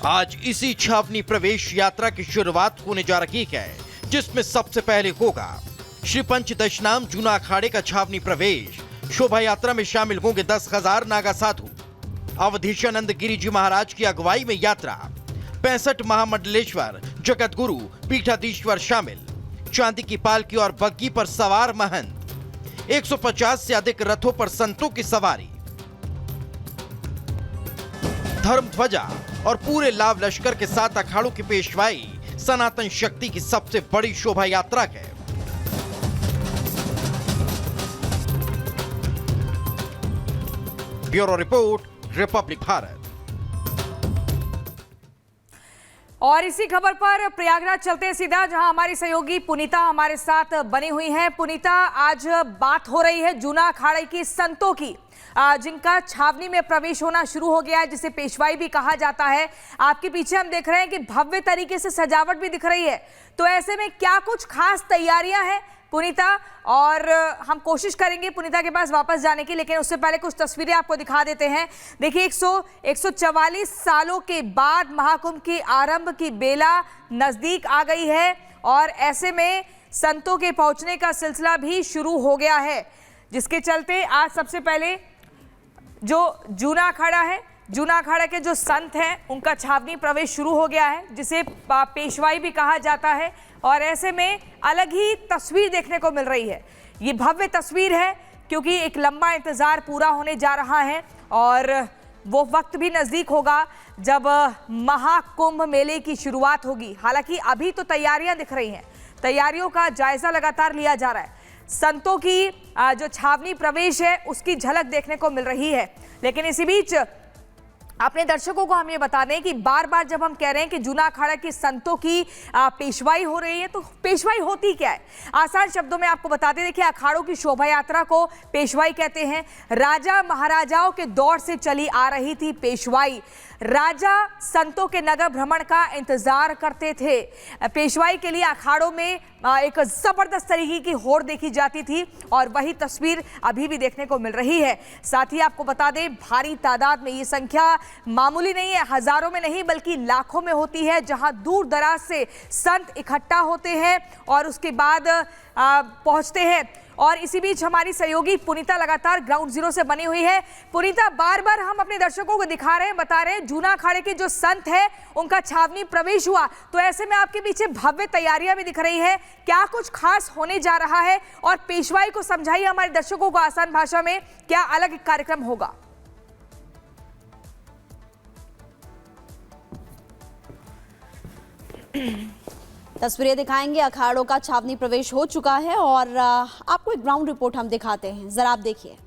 आज इसी छावनी प्रवेश यात्रा की शुरुआत होने जा रही है, जिसमें सबसे पहले होगा श्री पंचदशनाम जूना अखाड़े का छावनी प्रवेश। शोभा यात्रा में शामिल होंगे 10,000 नागा साधु। अवधेशानंद गिरी जी महाराज की अगुवाई में यात्रा। 65 महामंडलेश्वर जगत गुरु पीठाधीश्वर शामिल। चांदी की पालकी और बग्गी पर सवार महंत। 150 से अधिक रथों पर संतों की सवारी। धर्म ध्वजा और पूरे लाव लश्कर के साथ अखाड़ों की पेशवाई सनातन शक्ति की सबसे बड़ी शोभा यात्रा है। Bureau report, Republic Bharat. और इसी खबर पर प्रयागराज चलते हैं सीधा, जहां हमारी सहयोगी पुनीता हमारे साथ बनी हुई हैं। पुनीता, आज बात हो रही है जूना अखाड़े की संतों की, जिनका छावनी में प्रवेश होना शुरू हो गया है, जिसे पेशवाई भी कहा जाता है। आपके पीछे हम देख रहे हैं कि भव्य तरीके से सजावट भी दिख रही है। तो ऐसे में क्या कुछ खास तैयारियां हैं पुनीता? और हम कोशिश करेंगे पुनीता के पास वापस जाने की, लेकिन उससे पहले कुछ तस्वीरें आपको दिखा देते हैं। देखिए, 144 सालों के बाद महाकुंभ की आरंभ की बेला नजदीक आ गई है और ऐसे में संतों के पहुंचने का सिलसिला भी शुरू हो गया है, जिसके चलते आज सबसे पहले जो जूना अखाड़ा है, जूना अखाड़ा के जो संत हैं, उनका छावनी प्रवेश शुरू हो गया है, जिसे पेशवाई भी कहा जाता है। और ऐसे में अलग ही तस्वीर देखने को मिल रही है। ये भव्य तस्वीर है क्योंकि एक लंबा इंतजार पूरा होने जा रहा है और वो वक्त भी नजदीक होगा जब महाकुंभ मेले की शुरुआत होगी। हालांकि अभी तो तैयारियां दिख रही हैं, तैयारियों का जायजा लगातार लिया जा रहा है। संतों की जो छावनी प्रवेश है उसकी झलक देखने को मिल रही है। लेकिन इसी बीच अपने दर्शकों को हम ये बता दें कि बार बार जब हम कह रहे हैं कि जूना अखाड़ा की संतों की पेशवाई हो रही है, तो पेशवाई होती क्या है? आसान शब्दों में आपको बताते, देखिए, अखाड़ों की शोभा यात्रा को पेशवाई कहते हैं। राजा महाराजाओं के दौर से चली आ रही थी पेशवाई। राजा संतों के नगर भ्रमण का इंतजार करते थे। पेशवाई के लिए अखाड़ों में एक जबरदस्त तरीके की होड़ देखी जाती थी और वही तस्वीर अभी भी देखने को मिल रही है। साथ ही आपको बता दें, भारी तादाद में, ये संख्या मामूली नहीं है, हजारों में नहीं बल्कि लाखों में होती है, जहां दूर दराज से संत इकट्ठा होते हैं और उसके बाद पहुंचते हैं। और इसी बीच हमारी सहयोगी पुनीता लगातार ग्राउंड जीरो से बनी हुई है। पुनीता, बार बार हम अपने दर्शकों को दिखा रहे हैं, बता रहे हैं, जूना अखाड़े के जो संत है उनका छावनी प्रवेश हुआ, तो ऐसे में आपके पीछे भव्य तैयारियां भी दिख रही है। क्या कुछ खास होने जा रहा है? और पेशवाई को समझाइए हमारे दर्शकों को आसान भाषा में, क्या अलग कार्यक्रम होगा? तस्वीरें दिखाएंगे, अखाड़ों का छावनी प्रवेश हो चुका है और आपको एक ग्राउंड रिपोर्ट हम दिखाते हैं, जरा आप देखिए।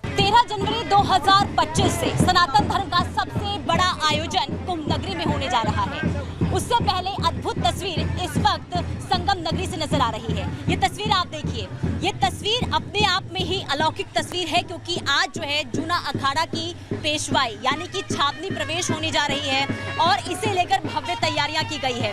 13 जनवरी 2025 से सनातन धर्म का सबसे बड़ा आयोजन कुंभ नगरी में होने जा रहा है। उससे पहले अद्भुत तस्वीर इस वक्त संगम नगरी से नजर आ रही है। ये तस्वीर आप देखिए, ये तस्वीर अपने आप में ही अलौकिक तस्वीर है, क्योंकि आज जो है जूना अखाड़ा की पेशवाई यानी कि छावनी प्रवेश होने जा रही है और इसे लेकर भव्य तैयारियां की गई है।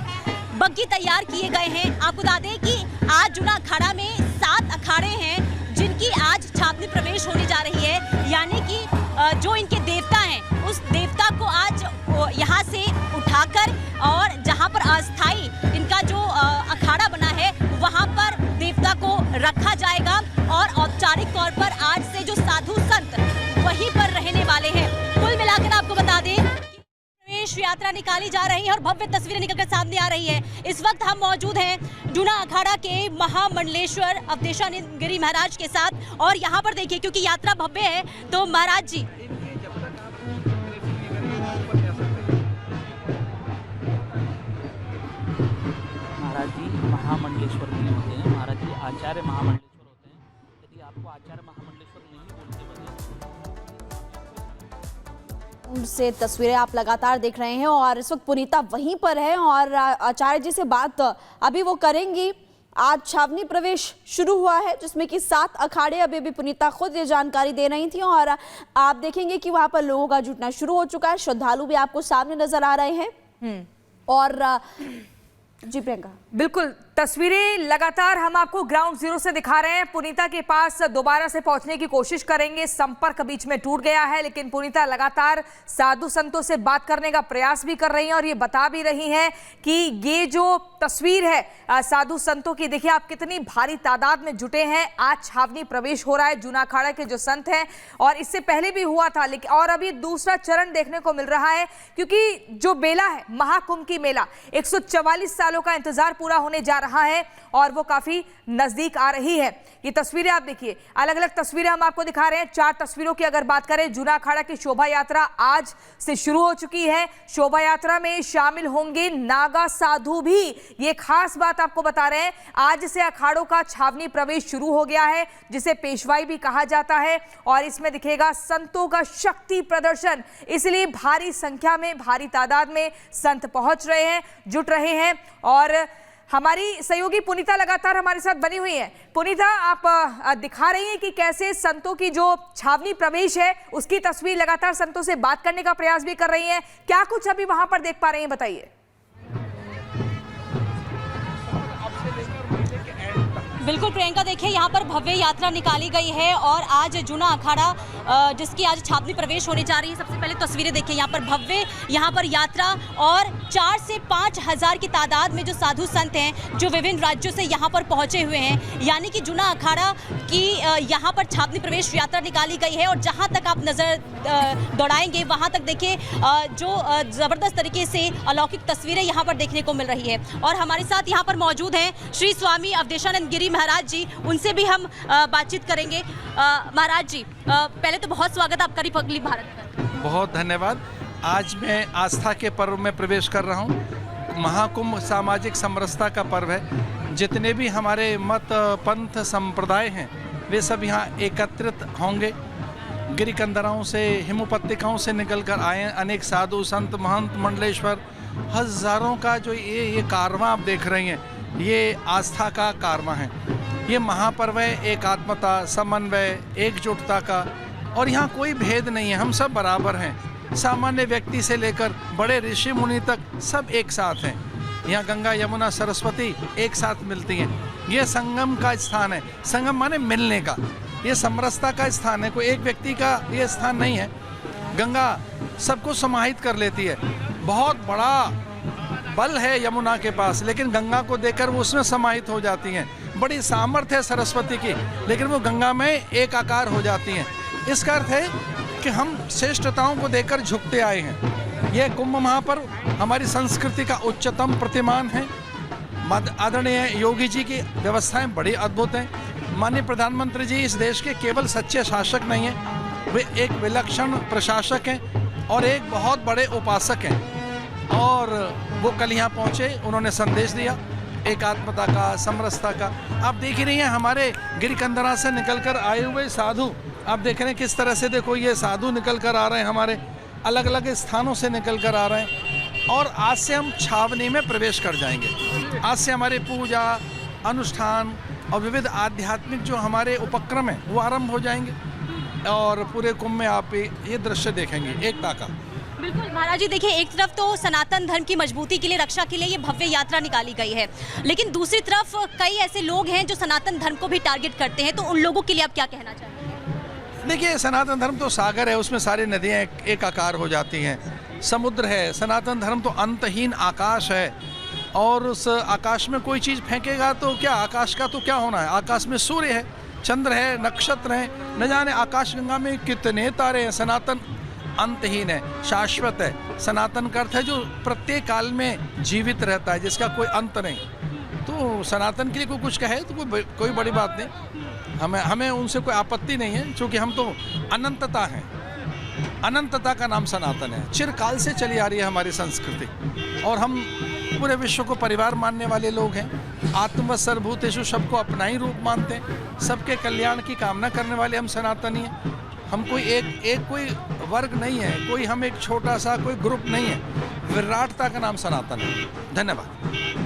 बग्गी तैयार किए गए हैं। आपको बता दें कि आज जूना अखाड़ा में 7 अखाड़े हैं जिनकी आज छावनी प्रवेश होने जा रही है, यानी कि जो इनके देवता हैं उस देवता को आज यहाँ से उठाकर और जहाँ पर अस्थाई इनका जो अखाड़ा बना है वहाँ पर देवता को रखा जाएगा और औपचारिक तौर पर आज से जो साधु संत वहीं पर रहने वाले हैं। कुल मिलाकर आपको बता दें, प्रवेश यात्रा निकाली जा रही है और भव्य तस्वीरें निकलकर सामने आ रही है। इस वक्त हम मौजूद हैं जूना अखाड़ा के महामंडलेश्वर अवधेशानंद गिरी महाराज के साथ और यहाँ पर देखिए, क्योंकि यात्रा भव्य है तो महाराज जी महामंडलेश्वर नहीं होते हैं, महाराज जी आचार्य महामंडलेश्वर होते हैं। यदि आपको आचार्य महामंडलेश्वर नहीं बोलते से तस्वीरें आप लगातार देख रहे हैं और इस वक्त पुनीता वहीं पर है और आचार्य जी से बात अभी वो करेंगी। आज छावनी प्रवेश शुरू हुआ है जिसमें कि 7 अखाड़े, अभी भी पुनीता खुद ये जानकारी दे रही थी और आप देखेंगे कि वहां पर लोगों का जुटना शुरू हो चुका है। श्रद्धालु भी आपको सामने नजर आ रहे हैं। और जी प्रियंका, बिल्कुल तस्वीरें लगातार हम आपको ग्राउंड जीरो से दिखा रहे हैं। पुनीता के पास दोबारा से पहुंचने की कोशिश करेंगे, संपर्क बीच में टूट गया है, लेकिन पुनीता लगातार साधु संतों से बात करने का प्रयास भी कर रही हैं और ये बता भी रही हैं कि ये जो तस्वीर है साधु संतों की, देखिए आप कितनी भारी तादाद में जुटे हैं। आज छावनी प्रवेश हो रहा है जूना अखाड़ा के जो संत हैं, और इससे पहले भी हुआ था, लेकिन और अभी दूसरा चरण देखने को मिल रहा है, क्योंकि जो मेला है महाकुंभ की मेला 144 सालों का इंतजार पूरा होने जा रहा है और वो काफी नजदीक आ रही है। ये तस्वीरें आप देखिए, अलग अलग तस्वीरें हम आपको दिखा रहे हैं। 4 तस्वीरों की अगर बात करें, जूना अखाड़ा की शोभा यात्रा आज से शुरू हो चुकी है। शोभा यात्रा में शामिल होंगे नागा साधु भी। ये खास बात आपको बता रहे हैं, आज से अखाड़ों का छावनी प्रवेश शुरू हो गया है, जिसे पेशवाई भी कहा जाता है, और इसमें दिखेगा संतों का शक्ति प्रदर्शन। इसलिए भारी संख्या में, भारी तादाद में संत पहुंच रहे हैं, जुट रहे हैं। और हमारी सहयोगी पुनीता लगातार हमारे साथ बनी हुई है। पुनीता, आप दिखा रही हैं कि कैसे संतों की जो छावनी प्रवेश है उसकी तस्वीर, लगातार संतों से बात करने का प्रयास भी कर रही हैं। क्या कुछ अभी वहां पर देख पा रही हैं, बताइए। बिल्कुल प्रियंका, देखिए यहाँ पर भव्य यात्रा निकाली गई है और आज जूना अखाड़ा जिसकी आज छावनी प्रवेश होने जा रही है। सबसे पहले तस्वीरें देखिए, यहाँ पर भव्य यहाँ पर यात्रा और 4 से 5 हज़ार की तादाद में जो साधु संत हैं जो विभिन्न राज्यों से यहाँ पर पहुँचे हुए हैं, यानी कि जूना अखाड़ा की यहाँ पर छावनी प्रवेश यात्रा निकाली गई है। और जहाँ तक आप नज़र दौड़ाएंगे वहाँ तक देखिए जो ज़बरदस्त तरीके से अलौकिक तस्वीरें यहाँ पर देखने को मिल रही है। और हमारे साथ यहाँ पर मौजूद हैं श्री स्वामी अवधेशानंद गिरी महाराज जी, उनसे भी हम बातचीत करेंगे। महाराज जी, पहले तो बहुत स्वागत आपका रिपब्लिक भारत में। बहुत धन्यवाद। आज मैं आस्था के पर्व में प्रवेश कर रहा हूँ। महाकुंभ सामाजिक समरसता का पर्व है। जितने भी हमारे मत पंथ संप्रदाय हैं वे सब यहाँ एकत्रित होंगे। गिरिकंदराओं से, हिमोपत्तिकाओं से निकल कर आए अनेक साधु संत, महंत, मंडलेश्वर, हजारों का जो ये कारवां आप देख रहे हैं, ये आस्था का कारवां है। ये महापर्व है एकात्मता, समन्वय, एकजुटता का। और यहाँ कोई भेद नहीं है, हम सब बराबर हैं। सामान्य व्यक्ति से लेकर बड़े ऋषि मुनि तक सब एक साथ हैं। यहाँ गंगा, यमुना, सरस्वती एक साथ मिलती हैं। ये संगम का स्थान है। संगम माने मिलने का, ये समरसता का स्थान है। कोई एक व्यक्ति का ये स्थान नहीं है। गंगा सबको समाहित कर लेती है। बहुत बड़ा बल है यमुना के पास, लेकिन गंगा को देखकर वो उसमें समाहित हो जाती हैं। बड़ी सामर्थ्य है सरस्वती की, लेकिन वो गंगा में एक आकार हो जाती हैं। इसका अर्थ है कि हम श्रेष्ठताओं को देखकर झुकते आए हैं। यह कुंभ महापर्व हमारी संस्कृति का उच्चतम प्रतिमान है। आदरणीय योगी जी की व्यवस्थाएं बड़ी अद्भुत हैं। माननीय प्रधानमंत्री जी इस देश के केवल सच्चे शासक नहीं हैं, वे एक विलक्षण प्रशासक हैं और एक बहुत बड़े उपासक हैं। और वो कल यहाँ पहुँचे, उन्होंने संदेश दिया एकात्मता का, समरसता का। आप देख ही रही हैं हमारे गिरिकंदरा से निकलकर आए हुए साधु, आप देख रहे हैं किस तरह से, देखो ये साधु निकल कर आ रहे हैं, हमारे अलग अलग स्थानों से निकल कर आ रहे हैं। और आज से हम छावनी में प्रवेश कर जाएंगे। आज से हमारे पूजा, अनुष्ठान और विविध आध्यात्मिक जो हमारे उपक्रम हैं वो आरंभ हो जाएंगे। और पूरे कुंभ में आप ये दृश्य देखेंगे एकता का। बिल्कुल महाराज जी, देखिए एक तरफ तो सनातन धर्म की मजबूती के लिए, रक्षा के लिए ये भव्य यात्रा निकाली गई है, लेकिन दूसरी तरफ कई ऐसे लोग हैं जो सनातन धर्म को भी टारगेट करते हैं, तो उन लोगों के लिए आप क्या कहना चाहेंगे? देखिए, सनातन धर्म तो सागर है, उसमें सारी नदियाँ एक आकार हो जाती हैं। समुद्र है। सनातन धर्म तो अंतहीन आकाश है, और उस आकाश में कोई चीज़ फेंकेगा तो क्या, आकाश का तो क्या होना है। आकाश में सूर्य है, चंद्र है, नक्षत्र हैं, न जाने आकाशगंगा में कितने तारे हैं। सनातन अंतहीन है, शाश्वत है। सनातन का अर्थ है जो प्रत्येक काल में जीवित रहता है, जिसका कोई अंत नहीं। तो सनातन के लिए कोई कुछ कहे तो कोई बड़ी बात नहीं, हमें उनसे कोई आपत्ति नहीं है, क्योंकि हम तो अनंतता हैं। अनंतता का नाम सनातन है। चिरकाल से चली आ रही है हमारी संस्कृति, और हम पूरे विश्व को परिवार मानने वाले लोग हैं। आत्मवत् सर्वभूतेषु सबको अपना ही रूप मानते हैं। सबके कल्याण की कामना करने वाले हम सनातनी हैं। हम कोई एक कोई वर्ग नहीं है, कोई हम एक छोटा सा कोई ग्रुप नहीं है। विराटता का नाम सनातन है। धन्यवाद।